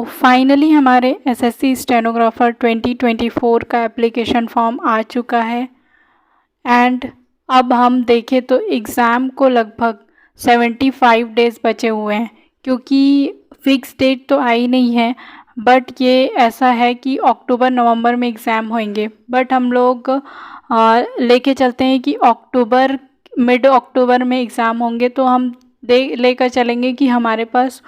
Finally हमारे SSC stenographer 2024 का application form आ चुका है एंड अब हम देखें तो एग्ज़ाम को लगभग 75 डेज़ बचे हुए हैं, क्योंकि फ़िक्स डेट तो आई नहीं है। बट ये ऐसा है कि अक्टूबर नवंबर में एग्ज़ाम होंगे, बट हम लोग लेके चलते हैं कि मिड अक्टूबर में एग्ज़ाम होंगे, तो हम लेकर चलेंगे कि हमारे पास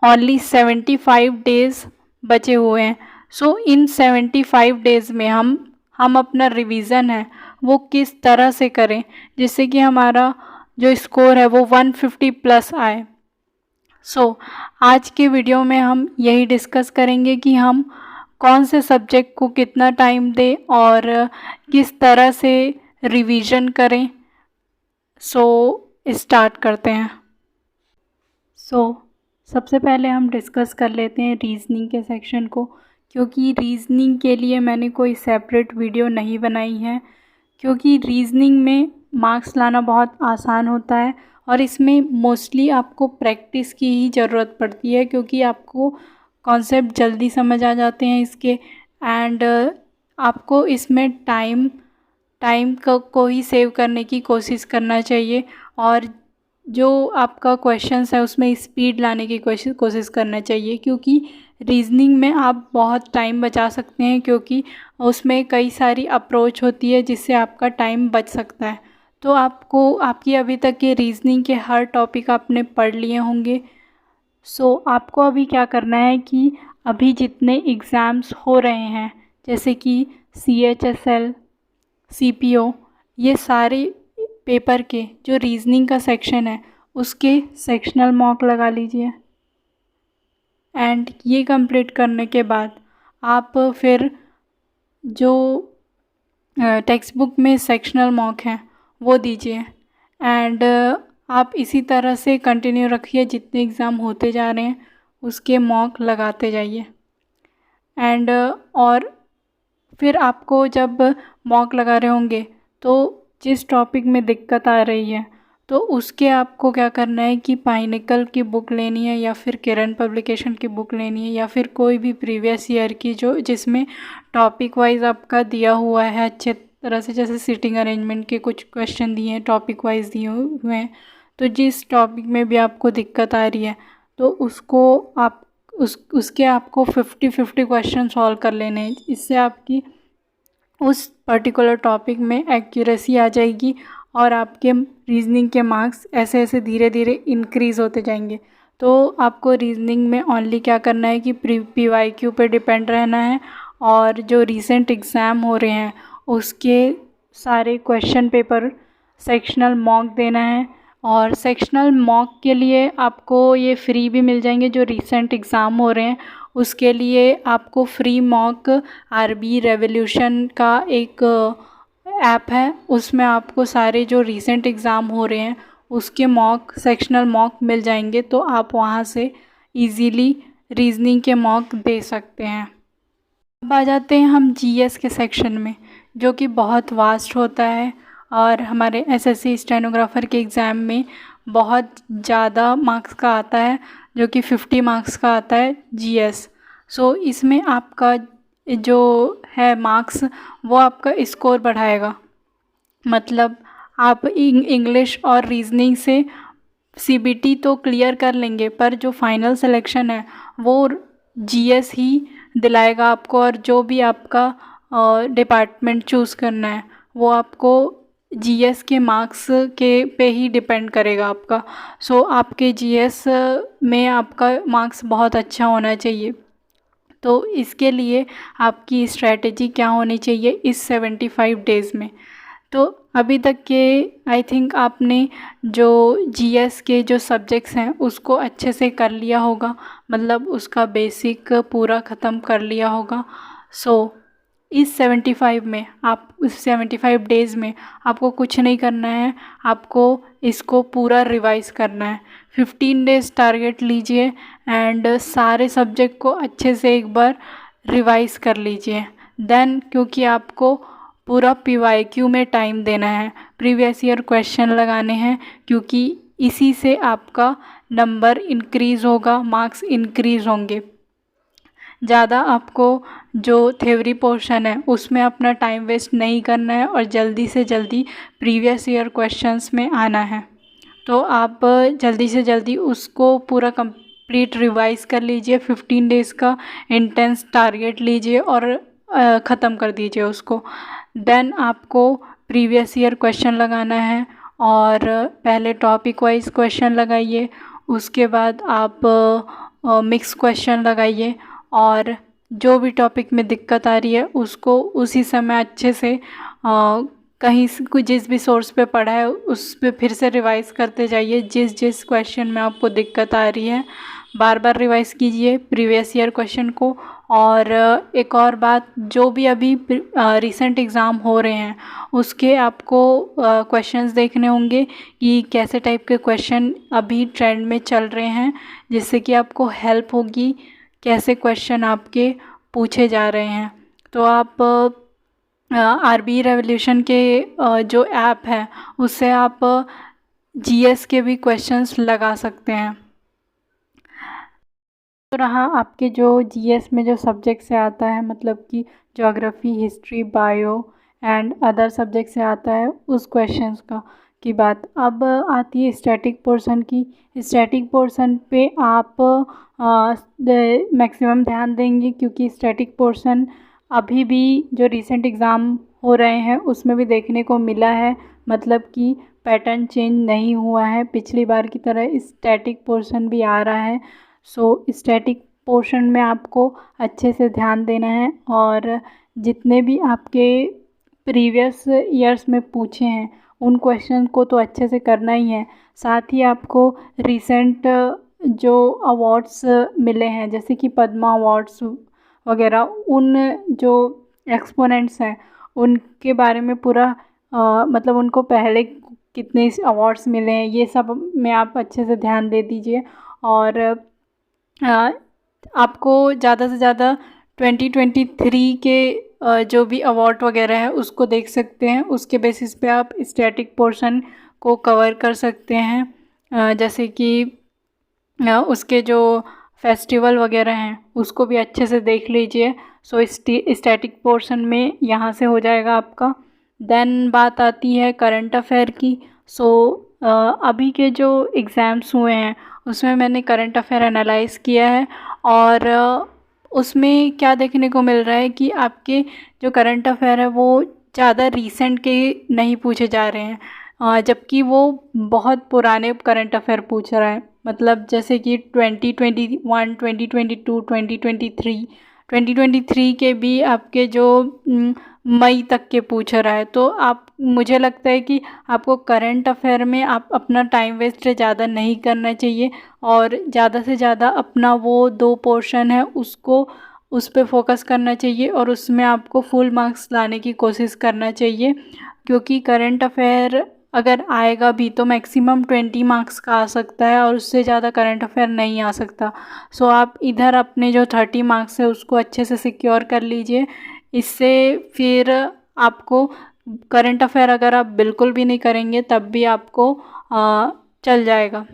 ओनली 75 डेज़ बचे हुए हैं। सो इन 75 डेज़ में हम अपना रिवीज़न है वो किस तरह से करें जिससे कि हमारा जो स्कोर है वो 150 प्लस आए। आज के वीडियो में हम यही डिस्कस करेंगे कि हम कौन से सब्जेक्ट को कितना टाइम दें और किस तरह से रिवीजन करें। स्टार्ट करते हैं। सबसे पहले हम डिस्कस कर लेते हैं रीज़निंग के सेक्शन को, क्योंकि रीज़निंग के लिए मैंने कोई सेपरेट वीडियो नहीं बनाई है, क्योंकि रीज़निंग में मार्क्स लाना बहुत आसान होता है और इसमें मोस्टली आपको प्रैक्टिस की ही ज़रूरत पड़ती है, क्योंकि आपको कॉन्सेप्ट जल्दी समझ आ जाते हैं इसके एंड आपको इसमें टाइम को ही सेव करने की कोशिश करना चाहिए और जो आपका क्वेश्चंस है उसमें स्पीड लाने की कोशिश करना चाहिए, क्योंकि रीज़निंग में आप बहुत टाइम बचा सकते हैं, क्योंकि उसमें कई सारी अप्रोच होती है जिससे आपका टाइम बच सकता है। तो आपकी अभी तक के रीज़निंग के हर टॉपिक आपने पढ़ लिए होंगे। आपको अभी क्या करना है कि अभी जितने एग्ज़ाम्स हो रहे हैं जैसे कि CHSL, CPO, ये सारे पेपर के जो रीज़निंग का सेक्शन है उसके सेक्शनल मॉक लगा लीजिए एंड ये कंप्लीट करने के बाद आप फिर जो टेक्स्ट बुक में सेक्शनल मॉक हैं वो दीजिए एंड आप इसी तरह से कंटिन्यू रखिए, जितने एग्ज़ाम होते जा रहे हैं उसके मॉक लगाते जाइए एंड और फिर आपको जब मॉक लगा रहे होंगे तो जिस टॉपिक में दिक्कत आ रही है तो उसके आपको क्या करना है कि पाइनिकल की बुक लेनी है या फिर किरण पब्लिकेशन की बुक लेनी है या फिर कोई भी प्रीवियस ईयर की जिसमें टॉपिक वाइज आपका दिया हुआ है अच्छे तरह से, जैसे सीटिंग अरेंजमेंट के कुछ क्वेश्चन दिए हैं टॉपिक वाइज दिए हुए हैं। तो जिस टॉपिक में भी आपको दिक्कत आ रही है तो उसको आप उसके आपको 50-50 क्वेश्चन सॉल्व कर लेने हैं। इससे आपकी उस पर्टिकुलर टॉपिक में एक्यूरेसी आ जाएगी और आपके रीज़निंग के मार्क्स ऐसे ऐसे धीरे धीरे इंक्रीज़ होते जाएंगे। तो आपको रीज़निंग में ओनली क्या करना है कि PYQ पे डिपेंड रहना है और जो रीसेंट एग्ज़ाम हो रहे हैं उसके सारे क्वेश्चन पेपर सेक्शनल मॉक देना है और सेक्शनल मॉक के लिए आपको ये फ्री भी मिल जाएंगे। जो रीसेंट एग्ज़ाम हो रहे हैं उसके लिए आपको फ्री मॉक RB रेवोल्यूशन का एक ऐप है, उसमें आपको सारे जो रीसेंट एग्ज़ाम हो रहे हैं उसके सेक्शनल मॉक मिल जाएंगे, तो आप वहाँ से इजीली रीज़निंग के मॉक दे सकते हैं। अब आ जाते हैं हम GS के सेक्शन में, जो कि बहुत वास्ट होता है और हमारे SSC स्टेनोग्राफर के एग्ज़ाम में बहुत ज़्यादा मार्क्स का आता है, जो कि 50 मार्क्स का आता है GS। इसमें आपका जो है मार्क्स वो आपका स्कोर बढ़ाएगा, मतलब आप इंग्लिश और रीज़निंग से CBT तो क्लियर कर लेंगे पर जो फाइनल सिलेक्शन है वो GS ही दिलाएगा आपको, और जो भी आपका डिपार्टमेंट चूज़ करना है वो आपको GS के मार्क्स पे ही डिपेंड करेगा आपका। आपके GS में आपका मार्क्स बहुत अच्छा होना चाहिए। तो इसके लिए आपकी स्ट्रैटेजी क्या होनी चाहिए इस 75 डेज़ में। तो अभी तक के आई थिंक आपने जो GS के जो सब्जेक्ट्स हैं उसको अच्छे से कर लिया होगा, मतलब उसका बेसिक पूरा ख़त्म कर लिया होगा। इस 75 डेज़ में आपको कुछ नहीं करना है, आपको इसको पूरा रिवाइज़ करना है। 15 डेज़ टारगेट लीजिए एंड सारे सब्जेक्ट को अच्छे से एक बार रिवाइज़ कर लीजिए। देन क्योंकि आपको पूरा PYQ में टाइम देना है, प्रीवियस ईयर क्वेश्चन लगाने हैं, क्योंकि इसी से आपका नंबर इंक्रीज़ होगा, मार्क्स इंक्रीज़ होंगे। ज़्यादा आपको जो थ्योरी पोर्शन है उसमें अपना टाइम वेस्ट नहीं करना है और जल्दी से जल्दी प्रीवियस ईयर क्वेश्चंस में आना है। तो आप जल्दी से जल्दी उसको पूरा कंप्लीट रिवाइज़ कर लीजिए। 15 डेज़ का इंटेंस टारगेट लीजिए और ख़त्म कर दीजिए उसको। देन आपको प्रीवियस ईयर क्वेश्चन लगाना है और पहले टॉपिक वाइज क्वेश्चन लगाइए, उसके बाद आप मिक्स क्वेश्चन लगाइए और जो भी टॉपिक में दिक्कत आ रही है उसको उसी समय अच्छे से कहीं से जिस भी सोर्स पे पढ़ा है उस पे फिर से रिवाइज़ करते जाइए। जिस जिस क्वेश्चन में आपको दिक्कत आ रही है बार बार रिवाइज़ कीजिए प्रीवियस ईयर क्वेश्चन को। और एक और बात, जो भी अभी रिसेंट एग्ज़ाम हो रहे हैं उसके आपको क्वेश्चंस देखने होंगे कि कैसे टाइप के क्वेश्चन अभी ट्रेंड में चल रहे हैं, जिससे कि आपको हेल्प होगी कैसे क्वेश्चन आपके पूछे जा रहे हैं। तो आप आरबी रेवोल्यूशन के जो ऐप है उससे आप जीएस के भी क्वेश्चंस लगा सकते हैं। तो रहा आपके जो जीएस में जो सब्जेक्ट से आता है, मतलब कि geography, history, bio and other subject से आता है उस क्वेश्चंस की बात। अब आती है स्टैटिक पोर्शन की। स्टैटिक पोर्शन पे आप मैक्सिमम ध्यान देंगे क्योंकि स्टैटिक पोर्शन अभी भी जो रिसेंट एग्ज़ाम हो रहे हैं उसमें भी देखने को मिला है, मतलब कि पैटर्न चेंज नहीं हुआ है, पिछली बार की तरह स्टैटिक पोर्शन भी आ रहा है। सो स्टैटिक पोर्शन में आपको अच्छे से ध्यान देना है और जितने भी आपके प्रीवियस ईयर्स में पूछे हैं उन क्वेश्चन को तो अच्छे से करना ही है। साथ ही आपको रिसेंट जो अवार्ड्स मिले हैं जैसे कि पद्मा अवार्ड्स वगैरह, उन जो एक्सपोनेंट्स हैं उनके बारे में पूरा मतलब उनको पहले कितने अवार्ड्स मिले हैं ये सब में आप अच्छे से ध्यान दे दीजिए। और आपको ज़्यादा से ज़्यादा 2023 के जो भी अवार्ड वगैरह है उसको देख सकते हैं, उसके बेसिस पे आप स्टैटिक पोर्शन को कवर कर सकते हैं। जैसे कि उसके जो फेस्टिवल वगैरह हैं उसको भी अच्छे से देख लीजिए। सो स्टैटिक पोर्शन में यहाँ से हो जाएगा आपका। देन बात आती है करंट अफेयर की। सो अभी के जो एग्ज़ाम्स हुए हैं उसमें मैंने करंट अफेयर एनालाइज़ किया है और उसमें क्या देखने को मिल रहा है कि आपके जो करंट अफेयर है वो ज़्यादा रीसेंट के नहीं पूछे जा रहे हैं, जबकि वो बहुत पुराने करंट अफेयर पूछ रहा है। मतलब जैसे कि 2021, 2022, 2023 के भी आपके जो मई तक के पूछ रहा है। तो आप, मुझे लगता है कि आपको करंट अफेयर में आप अपना टाइम वेस्ट ज़्यादा नहीं करना चाहिए और ज़्यादा से ज़्यादा अपना वो 2 पोर्शन है उसको उस पर फोकस करना चाहिए और उसमें आपको फुल मार्क्स लाने की कोशिश करना चाहिए। क्योंकि करंट अफेयर अगर आएगा भी तो मैक्सिमम 20 मार्क्स का आ सकता है और उससे ज़्यादा करंट अफेयर नहीं आ सकता। सो आप इधर अपने जो 30 मार्क्स है उसको अच्छे से सिक्योर कर लीजिए। इससे फिर आपको करंट अफेयर अगर आप बिल्कुल भी नहीं करेंगे तब भी आपको चल जाएगा।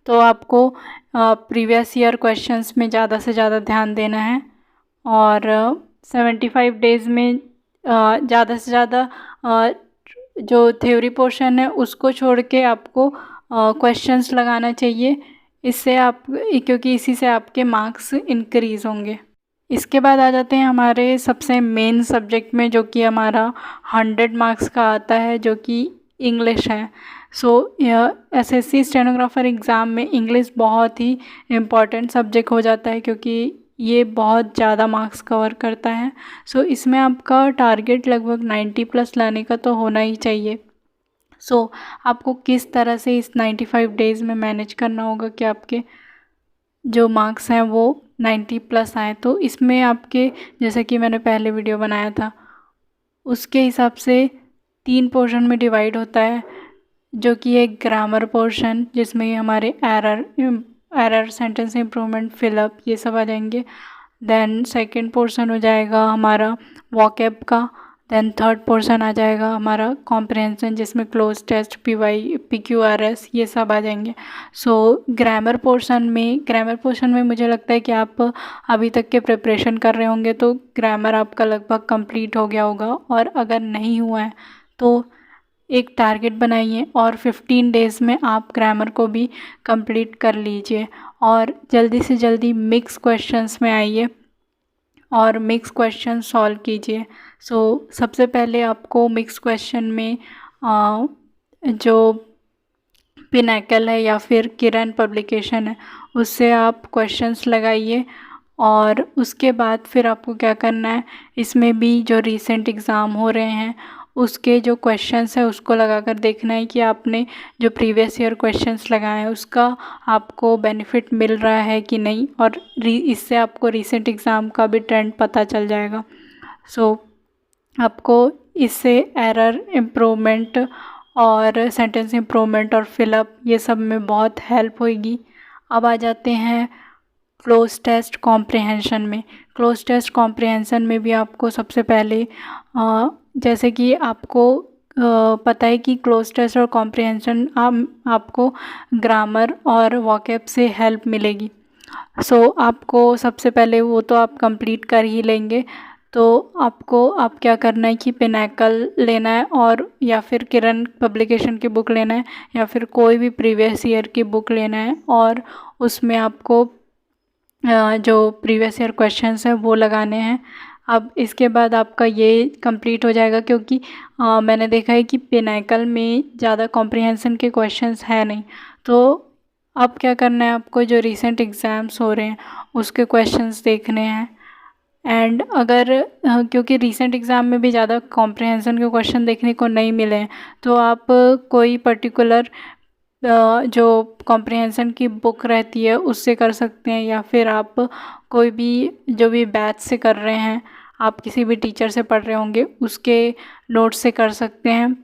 तो आपको प्रीवियस ईयर क्वेश्चंस में ज़्यादा से ज़्यादा ध्यान देना है और 75 डेज़ में ज़्यादा से ज़्यादा जो थ्योरी पोर्शन है उसको छोड़ के आपको क्वेश्चंस लगाना चाहिए। इससे आप, क्योंकि इसी से आपके मार्क्स इंक्रीज़ होंगे। इसके बाद आ जाते हैं हमारे सबसे मेन सब्जेक्ट में जो कि हमारा 100 मार्क्स का आता है, जो कि इंग्लिश है। सो एसएससी स्टेनोग्राफर एग्ज़ाम में इंग्लिश बहुत ही इम्पॉर्टेंट सब्जेक्ट हो जाता है क्योंकि ये बहुत ज़्यादा मार्क्स कवर करता है। सो इसमें आपका टारगेट लगभग 90+ लाने का तो होना ही चाहिए। सो आपको किस तरह से इस 95 डेज़ में मैनेज करना होगा कि आपके जो मार्क्स हैं वो 90+ आए। तो इसमें आपके, जैसे कि मैंने पहले वीडियो बनाया था उसके हिसाब से 3 पोर्शन में डिवाइड होता है, जो कि एक ग्रामर पोर्शन जिसमें हमारे एरर, सेंटेंस इम्प्रूवमेंट, फिलअप ये सब आ जाएंगे। देन सेकंड पोर्शन हो जाएगा हमारा वॉकैब का। देन थर्ड पोर्शन आ जाएगा हमारा कॉम्प्रिहेंशन, जिसमें क्लोज टेस्ट, PY, PQRS ये सब आ जाएंगे। सो ग्रामर पोर्शन में मुझे लगता है कि आप अभी तक के प्रिपरेशन कर रहे होंगे तो ग्रामर आपका लगभग कंप्लीट हो गया होगा, और अगर नहीं हुआ है तो एक टारगेट बनाइए और 15 डेज़ में आप ग्रामर को भी कंप्लीट कर लीजिए, और जल्दी से जल्दी मिक्स क्वेश्चंस में आइए और मिक्स क्वेश्चन सॉल्व कीजिए। सो सबसे पहले आपको मिक्स क्वेश्चन में जो पिनैकल है या फिर किरण पब्लिकेशन है उससे आप क्वेश्चंस लगाइए, और उसके बाद फिर आपको क्या करना है, इसमें भी जो रीसेंट एग्ज़ाम हो रहे हैं उसके जो क्वेश्चंस है उसको लगाकर देखना है कि आपने जो प्रीवियस ईयर क्वेश्चंस लगाए हैं उसका आपको बेनिफिट मिल रहा है कि नहीं, और इससे आपको रीसेंट एग्ज़ाम का भी ट्रेंड पता चल जाएगा। सो आपको इससे एरर इम्प्रूवमेंट और सेंटेंस इम्प्रूवमेंट और फिलअप ये सब में बहुत हेल्प होगी। अब आ जाते हैं क्लोज टेस्ट कॉम्प्रिहेंशन में। क्लोज टेस्ट कॉम्प्रिहेंशन में भी आपको सबसे पहले जैसे कि आपको पता है कि क्लोज टेस्ट और कॉम्प्रिहेंशन आपको ग्रामर और वोकैब से हेल्प मिलेगी। सो आपको सबसे पहले वो तो आप कंप्लीट कर ही लेंगे, तो आपको अब क्या करना है कि पिनैकल लेना है और या फिर किरण पब्लिकेशन की बुक लेना है या फिर कोई भी प्रीवियस ईयर की बुक लेना है, और उसमें आपको जो प्रीवियस ईयर क्वेश्चंस हैं वो लगाने हैं। अब इसके बाद आपका ये कंप्लीट हो जाएगा, क्योंकि मैंने देखा है कि पिनैकल में ज़्यादा कॉम्प्रिहेंशन के क्वेश्चंस है नहीं। तो अब क्या करना है, आपको जो रीसेंट एग्ज़ाम्स हो रहे हैं उसके क्वेश्चंस देखने हैं। एंड अगर क्योंकि रीसेंट एग्ज़ाम में भी ज़्यादा कॉम्प्रिहेंशन के क्वेश्चन देखने को नहीं मिले हैं, तो आप कोई पर्टिकुलर जो कॉम्प्रिहेंशन की बुक रहती है उससे कर सकते हैं, या फिर आप कोई भी जो भी बैच से कर रहे हैं, आप किसी भी टीचर से पढ़ रहे होंगे उसके नोट्स से कर सकते हैं।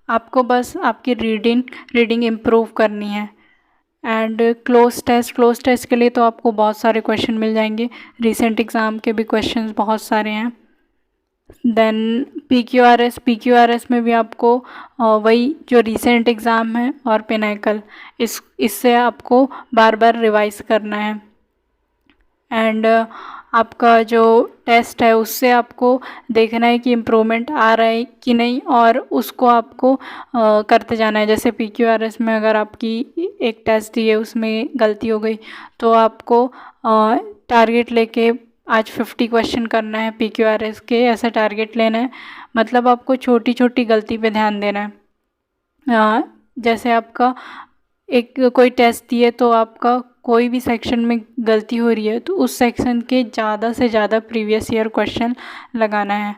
आपको बस आपकी रीडिंग इम्प्रूव करनी है। एंड क्लोज टेस्ट के लिए तो आपको बहुत सारे क्वेश्चन मिल जाएंगे, रीसेंट एग्ज़ाम के भी क्वेश्चंस बहुत सारे हैं। देन PQRS में भी आपको वही जो रीसेंट एग्ज़ाम है और पिनैकल इससे आपको बार बार रिवाइज करना है। एंड आपका जो टेस्ट है उससे आपको देखना है कि इम्प्रूवमेंट आ रहा है कि नहीं, और उसको आपको करते जाना है। जैसे PQRS में अगर आपकी एक टेस्ट दी है उसमें गलती हो गई तो आपको टारगेट लेके आज 50 क्वेश्चन करना है PQRS के, ऐसा टारगेट लेना है। मतलब आपको छोटी छोटी गलती पे ध्यान देना है। जैसे आपका एक कोई टेस्ट दिए तो आपका कोई भी सेक्शन में गलती हो रही है तो उस सेक्शन के ज़्यादा से ज़्यादा प्रीवियस ईयर क्वेश्चन लगाना है।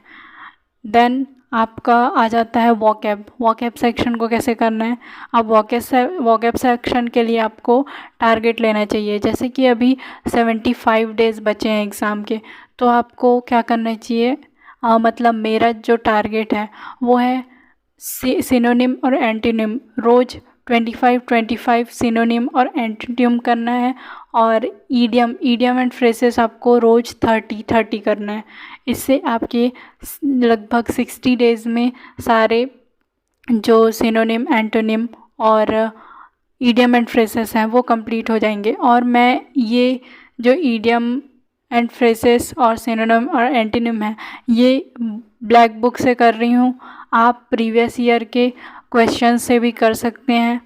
देन आपका आ जाता है वोकैब सेक्शन को कैसे करना है। अब वोकैब सेक्शन के लिए आपको टारगेट लेना चाहिए। जैसे कि अभी 75 डेज़ बचे हैं एग्ज़ाम के, तो आपको क्या करना चाहिए, मतलब मेरा जो टारगेट है वो है सिनोनिम और एंटीनिम रोज़ 25 सिनोनिम और एंटीनिम करना है, और ईडियम एंड फ्रेसेस आपको रोज़ 30 करना है। इससे आपके लगभग 60 डेज़ में सारे जो सिनोनिम, एंटोनिम और ईडियम एंड फ्रेसेस हैं वो कंप्लीट हो जाएंगे। और मैं ये जो ईडियम एंड फ्रेसेस और सिनोनिम और एंटोनिम है ये ब्लैक बुक से कर रही हूँ। आप प्रीवियस ईयर के क्वेश्चन से भी कर सकते हैं,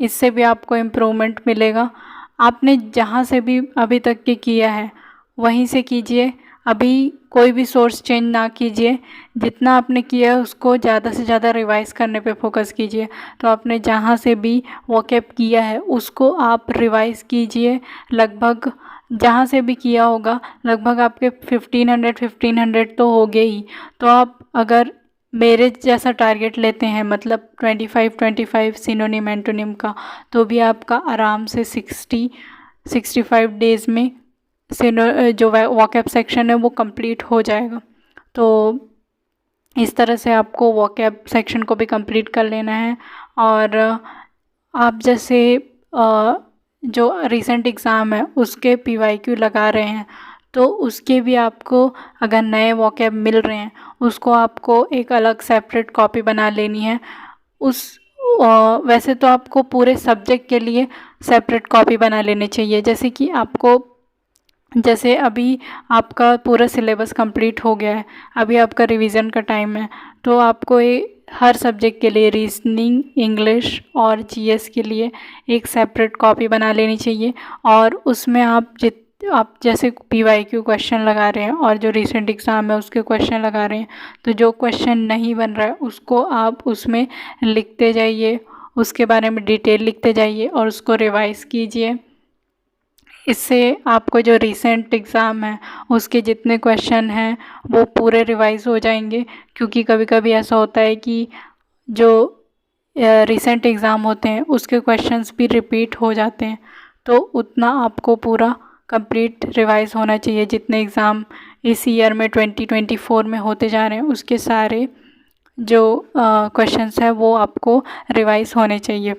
इससे भी आपको इम्प्रूवमेंट मिलेगा। आपने जहाँ से भी अभी तक के किया है वहीं से कीजिए, अभी कोई भी सोर्स चेंज ना कीजिए। जितना आपने किया है उसको ज़्यादा से ज़्यादा रिवाइज करने पे फोकस कीजिए। तो आपने जहाँ से भी वोकैब किया है उसको आप रिवाइज कीजिए। लगभग जहाँ से भी किया होगा लगभग आपके 1500 तो हो गए ही। तो आप अगर मेरे जैसा टारगेट लेते हैं, मतलब 25 सिनोनिम एंटोनिम का, तो भी आपका आराम से 65 डेज़ में जो वोकैब सेक्शन है वो कंप्लीट हो जाएगा। तो इस तरह से आपको वोकैब सेक्शन को भी कंप्लीट कर लेना है। और आप जैसे जो रीसेंट एग्ज़ाम है उसके PYQ लगा रहे हैं तो उसके भी आपको अगर नए वोकैब मिल रहे हैं उसको आपको एक अलग सेपरेट कॉपी बना लेनी है। वैसे तो आपको पूरे सब्जेक्ट के लिए सेपरेट कॉपी बना लेनी चाहिए। जैसे अभी आपका पूरा सिलेबस कंप्लीट हो गया है, अभी आपका रिवीजन का टाइम है, तो आपको हर सब्जेक्ट के लिए रीजनिंग, इंग्लिश और जीएस के लिए एक सेपरेट कॉपी बना लेनी चाहिए। और उसमें आप जैसे पीवाईक्यू क्वेश्चन लगा रहे हैं और जो रिसेंट एग्ज़ाम है उसके क्वेश्चन लगा रहे हैं, तो जो क्वेश्चन नहीं बन रहा है उसको आप उसमें लिखते जाइए, उसके बारे में डिटेल लिखते जाइए और उसको रिवाइज़ कीजिए। इससे आपको जो रिसेंट एग्ज़ाम है उसके जितने क्वेश्चन हैं वो पूरे रिवाइज़ हो जाएंगे। क्योंकि कभी कभी ऐसा होता है कि जो रिसेंट एग्ज़ाम होते हैं उसके क्वेश्चंस भी रिपीट हो जाते हैं, तो उतना आपको पूरा कंप्लीट रिवाइज़ होना चाहिए। जितने एग्ज़ाम इस ईयर में 2024 में होते जा रहे हैं उसके सारे जो क्वेश्चंस हैं वो आपको रिवाइज़ होने चाहिए।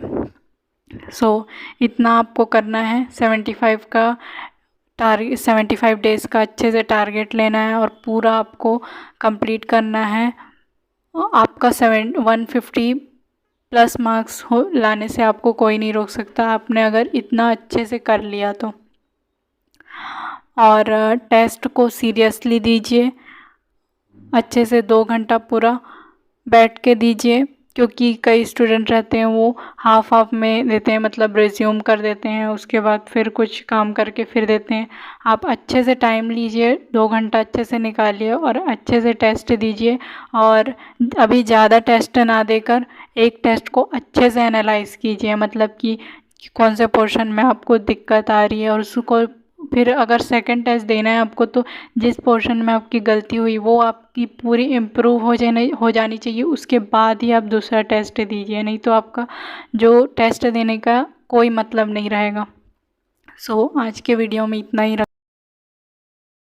इतना आपको करना है। 75 डेज़ का अच्छे से टारगेट लेना है और पूरा आपको कंप्लीट करना है। आपका 150 प्लस मार्क्स लाने से आपको कोई नहीं रोक सकता, आपने अगर इतना अच्छे से कर लिया तो। और टेस्ट को सीरियसली दीजिए, अच्छे से 2 घंटा पूरा बैठ के दीजिए। क्योंकि कई स्टूडेंट रहते हैं वो हाफ में देते हैं, मतलब रिज्यूम कर देते हैं, उसके बाद फिर कुछ काम करके फिर देते हैं। आप अच्छे से टाइम लीजिए, 2 घंटा अच्छे से निकालिए और अच्छे से टेस्ट दीजिए। और अभी ज़्यादा टेस्ट ना देकर एक टेस्ट को अच्छे से एनालाइज़ कीजिए, मतलब कि कौन से पोर्शन में आपको दिक्कत आ रही है, और उसको फिर अगर सेकंड टेस्ट देना है आपको तो जिस पोर्शन में आपकी गलती हुई वो आपकी पूरी इम्प्रूव हो जानी चाहिए, उसके बाद ही आप दूसरा टेस्ट दीजिए, नहीं तो आपका जो टेस्ट देने का कोई मतलब नहीं रहेगा। आज के वीडियो में इतना ही